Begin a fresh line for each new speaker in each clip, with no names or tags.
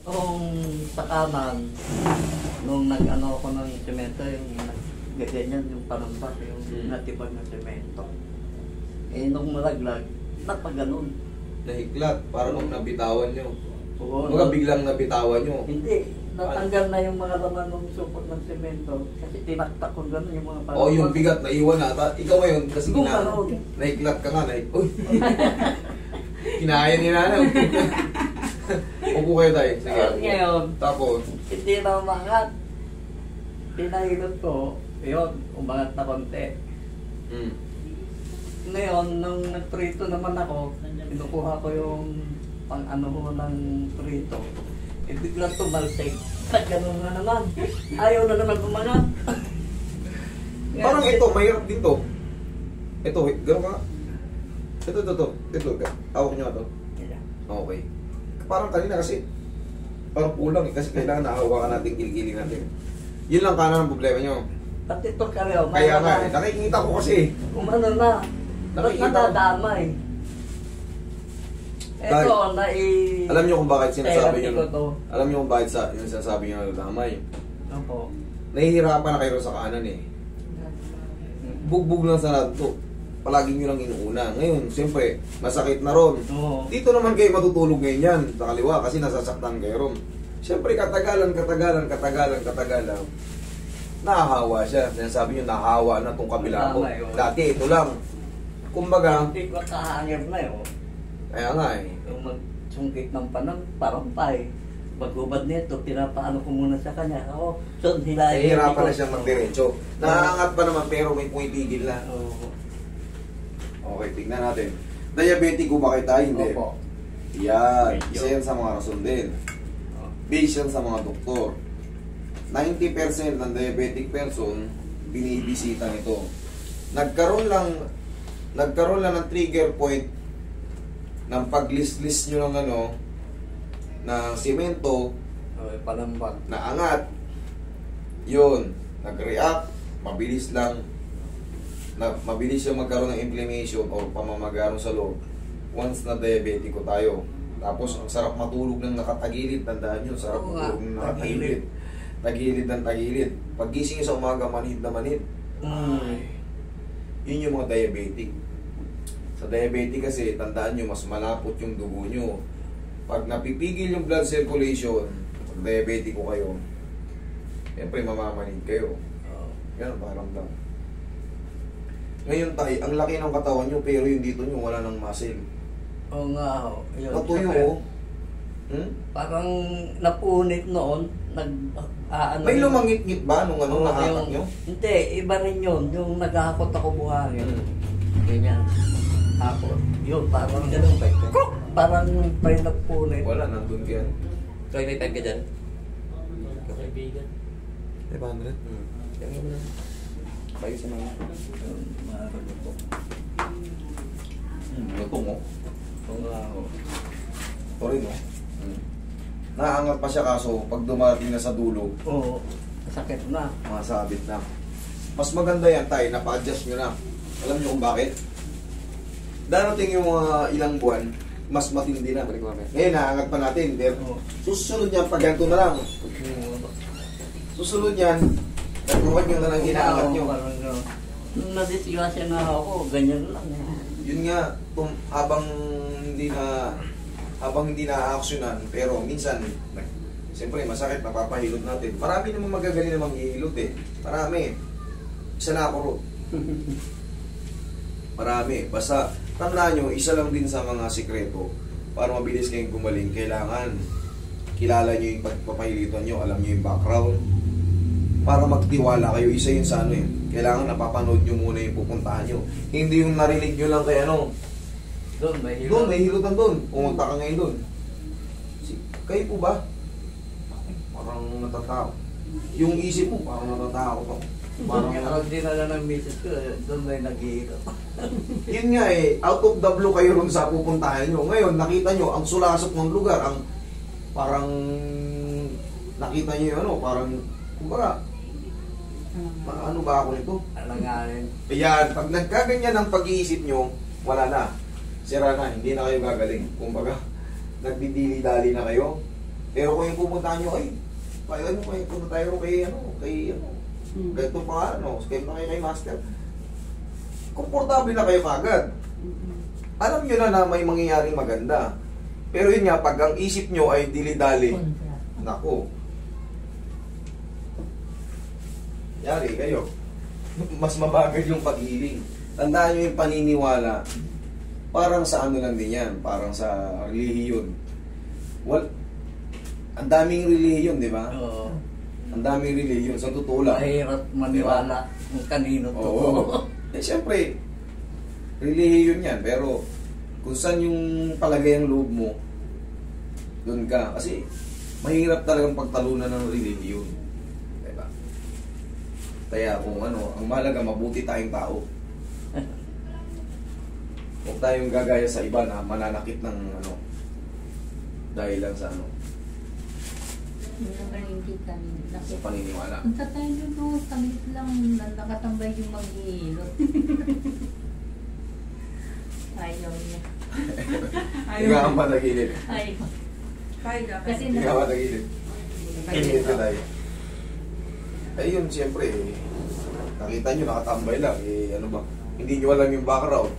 Kung sa kanan, nung nag-ano ako ng semento, yung ganyan, yung panambas, yung natipag na semento. Eh, nung malaglag, napaganon.
Nahiklat, parang kung nabitawan nyo.
Oo,
Mga biglang nabitawan nyo.
hindi, natanggal na yung mga laman ng supot ng semento. Kasi tinaktak ko gano'n yung mga panambas.
O yung bigat na iwan na. Ikaw ngayon, kasi
Gumanon.
nahiklat ka nga. Uy! Kinaya ni nanay. Upo kayo tayo. Sige.
Ngayon,
Tapos,
hindi na umangat. Pinahilot ko, yun, umangat na konti. Ngayon, nung nagprito naman ako, kinukuha ko yung pang-ano ko ng prito. Eh, biglang tumalsik. Ganun na naman. Ayaw na naman umangat.
parang ito, mahirap dito. Ito, gano'n ka. Ito. Hawak nyo nga ito. Okay. Parang kanina kasi, parang kulang eh. Kasi kailangan nahawakan natin, kiligili natin. Yun lang kanan ang problema nyo.
Pati ito karyo.
Kaya nga eh, nakikita ko kasi.
Umano na. Ba't nadadamay? Ito,
Alam nyo kung bakit sinasabi
therapy
nyo.
ko to.
Alam nyo kung bakit yung sinasabi nyo na damay.
Opo.
Nahihirapan na kayo sa kanan eh. Bugbog lang sa lahat to. Palagi nyo lang inuuna. Ngayon, siyempre, masakit na ron.
Oo.
Dito naman kayo matutulog ngayon yan, sa kaliwa, kasi nasasaktan kayo ron. Siyempre, katagalan, nahahawa siya. Sinasabi nyo, nahahawa na itong kabila ko. Dati, ito lang. Kumbaga,
Hindi ko kahangir na yun.
kaya nga eh.
Yung magsungkit ng panang, parang pay. Pag-ubad nito, pinapaano ko muna sa kanya. Ako, so hilahin.
Nahihirapan na siyang magdiretso. Naaangat pa naman, pero may pumipigil na.
Oo.
Okay, tignan natin. Diabetic ko ba kayo tayo? Hindi.
Opo.
Yan.
Medyo.
Isa yan sa mga rason din. Based yan sa mga doktor. 90% ng diabetic person, binibisita nito. Nagkaroon lang ng trigger point ng pag-list-list nyo ng ng simento,
Okay, palambag.
na angat. Yun. Nag-react. Mabilis lang. Mabilis yung magkaroon ng inflammation o pamamagaron sa loob once na diabetico tayo. Tapos ang sarap matulog ng nakatagilid, tandaan nyo, sarap
Oo nga,
matulog ng nakatagilid. Tagilid ng tagilid. Pag gising nyo sa umaga, manhid na manhid. Yun yung mga diabetic. Sa diabetic kasi, tandaan nyo, mas malapot yung dugo nyo. Pag napipigil yung blood circulation, pag diabetic ko kayo, siyempre mamamanid kayo. Ganun parang lang. Ngayon tayo, ang laki ng katawan nyo, pero yung dito nyo, wala ng muscle.
Oo nga, ho. Yun.
Natuyo,
Saka,
oh.
Parang napunit noon, nag-aano.
May lumangit-ngit ba nung
Oo,
nakatak nyo?
Hindi, iba rin yun. Yung naghahakot ako buhangin. Ganyan. Hapon. Yun, parang ganun ba? Parang may napunit.
Wala, nandun ka yan.
Try may time ka dyan. Kaibigan.
500? Kaya mo na. Bayo sa mga.
Marami po.
Ito mo.
Oo nga, ho.
Ito rin, no? Naangat pa siya kaso pag dumating na sa dulo,
Oo. Sakit na.
masabit na. Mas maganda yan tayo, napa-adjust nyo na. Alam nyo kung bakit? Darating yung mga ilang buwan, mas matindi na. Ngayon, naangat pa natin. Pero susunod yan, pag ganito na lang. Susunod yan, nagruwag nyo na lang ginaangat nyo.
Nung nadisgrasya na ako, ganyan lang.
Yun nga, habang hindi na-aksyonan, pero minsan, siyempre masakit, napapahilot natin. Marami namang magagaling namang ihilot eh. Marami. Isa na ako ro. Marami. Basta, tandaan nyo, isa lang din sa mga sikreto para mabilis kayong gumaling. Kailangan kilala nyo yung pagpapahilitan nyo, alam nyo yung background. Para magtiwala kayo, isa yun sa kailangan napapanood nyo muna yung pupuntahan nyo. Hindi yung narinig nyo lang kay
Doon, may hilot.
doon, may hilutan doon. Pumunta ka ngayon doon. Kayo po ba? Parang natatakot. Yung isip mo, parang natatakot ako.
Parang ang dinala ng misis ko, doon may naghihilot.
Yun nga eh, out of the blue kayo ron sa pupuntahan nyo. Ngayon, nakita nyo, ang sulasok ng lugar, ang parang nakita nyo yung parang, kumbaga, ano ba ako nito?
Alanganin.
Ayan, pag nagkaganyan ang pag-iisip nyo, wala na. Sira na, hindi na kayo gagaling. Kumbaga, nagdidili-dali na kayo. Pero kung yung pupuntahan nyo, ay, kaya ano, kaya punta tayo kay ganito pa ano, kaya na kayo kay master. Komportable na kayo kagad. Alam nyo na may mangyayaring maganda. Pero yun nga, pag ang isip nyo ay dili-dali, nako. Yari kayo. Mas mabagal yung pag-healing. Tandaan nyo yung paniniwala. Parang sa ano lang din yan. Parang sa relihiyon. Ang daming relihiyon, di ba?
Oo.
Ang daming relihiyon. Sa totoo lang.
Mahirap maniwala kung kanino to.
Oo. Eh, siyempre, relihiyon yan. Pero, kung saan yung palagay ang loob mo, doon ka. Kasi, mahirap talagang pagtalunan ng relihiyon. Diba? Kaya kung ano, ang mahalaga, mabuti tayong tao. Huwag tayong gagaya sa iba na mananakit ng ano, dahil lang sa ano, sa paniniwala.
Ang tatay nyo no, tangit lang, nakatambay yung mag-iilot. Ayaw niya.
Hindi ka ang matagilid.
Ayaw. Kasi
Hindi ka matagilid. Gilid ka tayo. Ayun, siyempre, nakita nyo, nakatambay lang. Eh, ano ba? Hindi nyo alam yung background.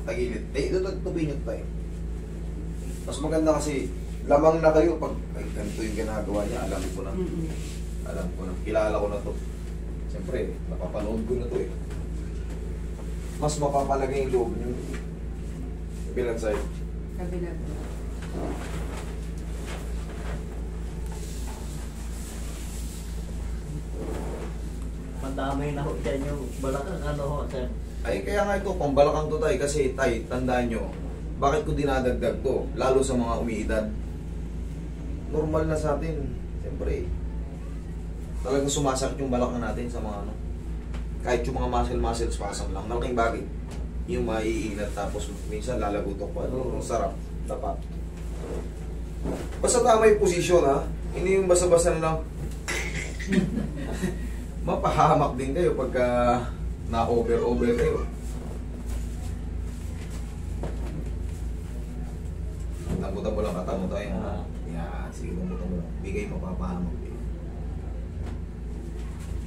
Tagilid. Eh, tutubi nyo tayo. Mas maganda kasi, lamang na kayo pag ay, ganito yung ginagawa niya, alam ko na. Alam ko na. Kilala ko na to. Siyempre, napapanood ko na to eh. Mas mapapalagay yung loob nyo. Bilang sa'yo.
Kabilang.
Madamay na ho dyan yung balakang ano ho, sir.
Ay, kaya nga ito, pambalakang to tayo. Kasi tay, tandaan nyo, bakit ko dinadagdag to? Lalo sa mga umiidad. Normal na sa atin. Siyempre, talagang sumasakit yung balakang natin sa mga ano. Kahit yung mga muscle spasm lang. Malaking bagay. Yung maiinat tapos minsan lalagutok pa. Ang sarap. Tapat. Basta tama yung posisyon ha. Hindi yung basta-basta na lang. Mapahamak din kayo pagka na-over kayo. Tambutan mo lang, katamo tayo. Yan, sige, tambutan mo lang. Bigay mapapahamak din.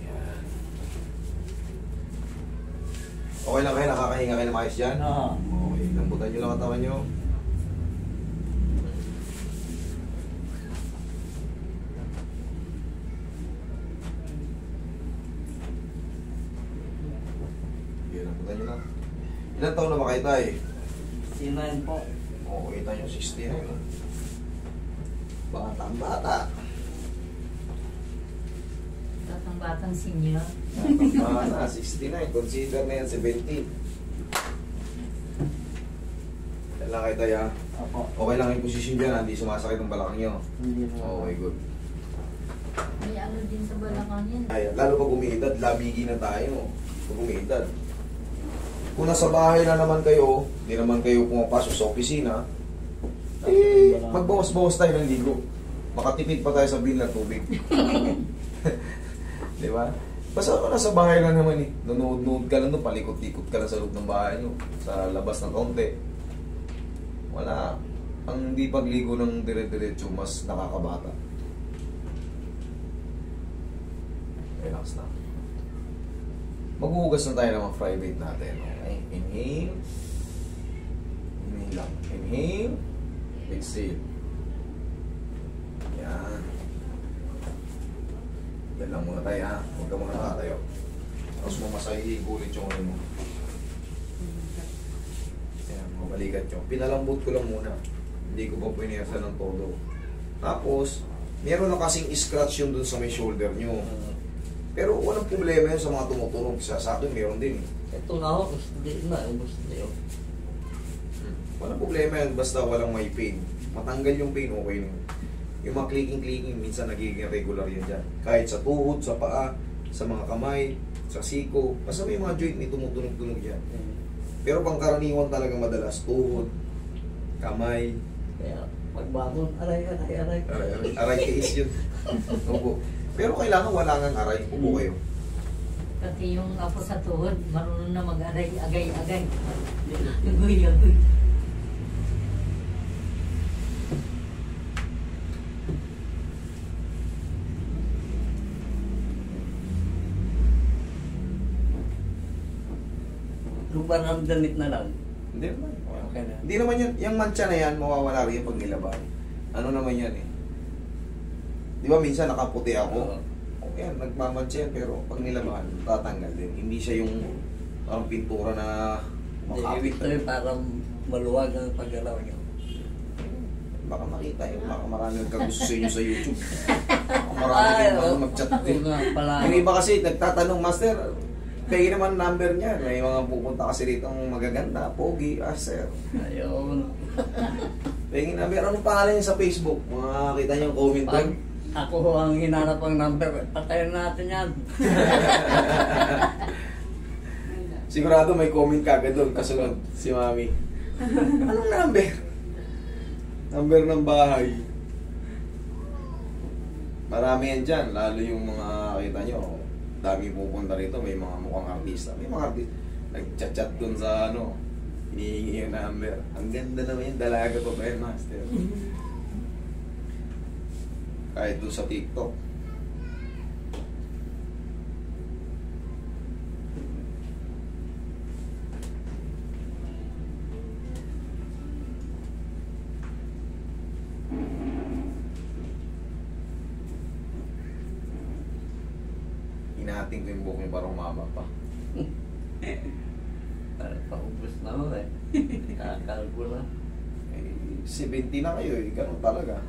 Yan. Okay lang kayo, nakakahinga kayo na maayos dyan?
Oo.
Okay, lambutan nyo lang katawan nyo. Okay, lambutan nyo lang. Ilan taon na ba kayo tayo?
Sinayin po.
Oo, kita nyo 60 na yun. Batang bata.
Batang senior.
Batang bata, 69. Consider na yan 70. Yan lang kayo tayo ha.
Opo.
Okay lang yung posisyon dyan, hindi sumasakit ang balakang nyo.
Hindi mo.
Okay, good.
May ano din sa balakang yan.
Ay, lalo pag umiidad, labigi na tayo. Pag umiidad. Kung nasa bahay na naman kayo, hindi naman kayo pumapasok sa opisina, eh, magbawas-bawas tayo ng ligo. Makatipid pa tayo sa bill ng tubig. Di ba? Basta ka nasa bahay na naman eh. Nunood-nood ka lang doon, palikot-likot ka lang sa loob ng bahay nyo. Sa labas ng kaunti. Wala. Ang hindi pagligo ng dire-diretso, mas nakakabata. Relax na. Maghuhugas na tayo ng mga private natin. Okay? Inhale. Inhale lang. Inhale. Exhale. Yan. Yan lang muna tayo ha. Huwag ka muna nakatayo. Tapos mamasahi, gulit yung ano mo. Yan, mabalikat yung. Pinalambot ko lang muna. Hindi ko pa pinersa ng todo. Tapos, meron na kasing scratch yun dun sa may shoulder nyo. Pero walang problema yun sa mga tumutunog. Sa akin, meron din.
Ito na ho, hindi na. Gusto niyo.
Walang problema yun, basta walang may pain. Matanggal yung pain, okay na yun. Yung mga clicking-clicking, minsan nagiging regular yan dyan. Kahit sa tuhod, sa paa, sa mga kamay, sa siko. Basta may mga joint may tumutunog-tunog dyan. Pero pangkaraniwan talaga madalas, tuhod, kamay,
Kaya pagbangon, aray.
aray case yun. Opo. Pero kailangan wala ngang aray. Upo kayo.
Pati yung apo sa tuhod, marunong na mag-aray, agay-agay.
ba ng damit na lang?
Hindi naman.
Okay na.
Hindi naman yan, yung mancha na yan, mawawala rin yung pag nilaban. Ano naman yan eh. Di ba minsan nakaputi ako?
Oo.
Okay, nagmamantsa yan, pero pag nilaban, tatanggal din. Hindi siya yung parang pintura na
Ibig
makapit.
sabihin parang maluwag ang paggalaw niyo.
Baka makita yun, baka marami nagkagusto sa inyo sa YouTube. Baka marami din
oo.
mag-chat din.
Oo nga pala.
Yung iba kasi nagtatanong, Master, pay naman number niya. May mga pupunta kasi rito ang magaganda, pogi, sir.
Ayun.
Pay number, anong pangalan niya sa Facebook? Makakita niyo yung comment
Pag
doon.
ako ang hinanap ang number, patayin natin yan.
Sigurado may comment kagad doon, kasunod si Mami. Anong number? Number ng bahay. Marami yan dyan, lalo yung mga, kita nyo, dami pupunta rito, may mga mukhang artista. May mga artista, nag-chat-chat doon sa ano, hinihingi yung number. Ang ganda naman yung dalaga pa ba yun, Master? Kahit doon sa TikTok. Hinahating ko yung buhok niya para umaba pa.
Parang paubos na ako eh. Kakalbo na.
Eh, 70 na kayo eh, ganun talaga.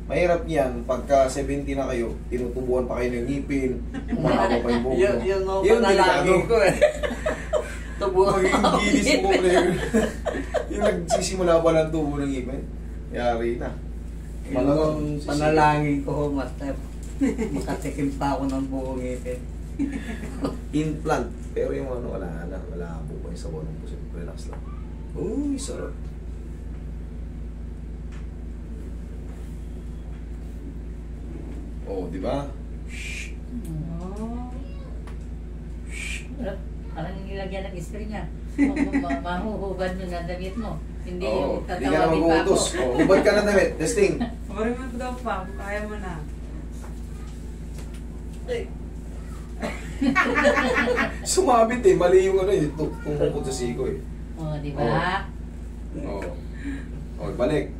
Mahirap yan, pagka 70 na kayo, tinutubuan pa kayo ng ngipin, umahaba pa yung buhok nyo.
Yun ang
Yun,
panalangin
delikado.
ko eh. Tubuhan
Magiging
ako.
gilis mo na yun. Yung nagsisimula pa ng tubo ng ngipin, yari na.
Yung panalangin ko, Master. Makatikim pa ako ng buong ngipin.
Implant. Pero yung ano, wala po pa yung sabon ng puso. Relax lang. Uy, sarap. Oh, di ba?
Oh. Parang nilagyan ng string niya. Mahuhubad mo na damit mo. Hindi
Oo,
yung
di ka na
tatawagin pa ako.
mag-uutos. Oh, hubad ka na damit. Testing.
Marin mo daw pa, kaya mo na.
Sumabit eh. Mali yung ano eh. Tungkol sa siko eh.
Oh, di ba?
Oo. Oh, balik.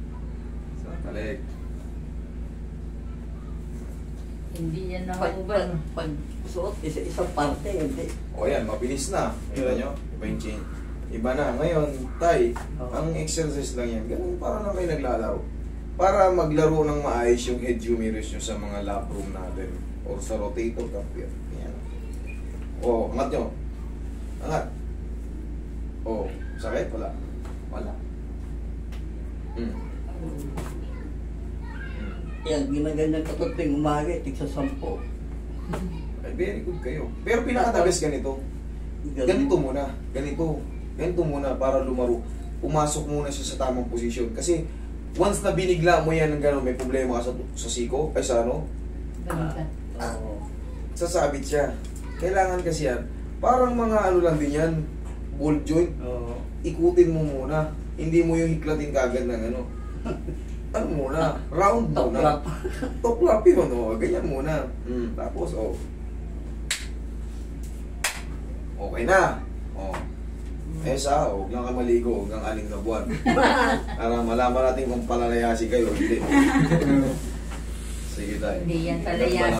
Balik.
Hindi yan
Pag
nahubad.
suot, isa-isang parte, hindi.
O yan, mabilis na. Kita nyo? Iba yung change. Iba na. Ngayon, tay, ang exercise lang yan. Ganun para na kayo naglalaro. Para maglaro ng maayos yung head humerus nyo sa mga lap room natin. Or sa rotator cuff yan. Yan. O, angat nyo. Angat. O, sakit? Wala. Wala.
Yan, ginaganyan ko ito ting umaga, tig sa 10.
Ay, very good kayo. Pero pinaka-the best ganito. Ganito muna. Ganito. Ganito muna para lumaro. Pumasok muna siya sa tamang posisyon. Kasi once na binigla mo yan ng gano'n, may problema ka sa siko, ay sa ano,
Ganun ka.
Oo.
sasabit siya. Kailangan kasi yan. Parang mga ano lang din yan, ball joint.
Oo.
Ikutin mo muna. Hindi mo yung hiklatin kagad ng ano. Ano muna? Round
Top
muna.
lap.
Top lap yun, oh. Ganyan muna. Tapos, oh. Okay na. Oh. Huwag lang ka maligo hanggang 6 na buwan. Para malaman natin kung palalayasin kayo. Hindi. Sige tayo.
Hindi yan pala yan.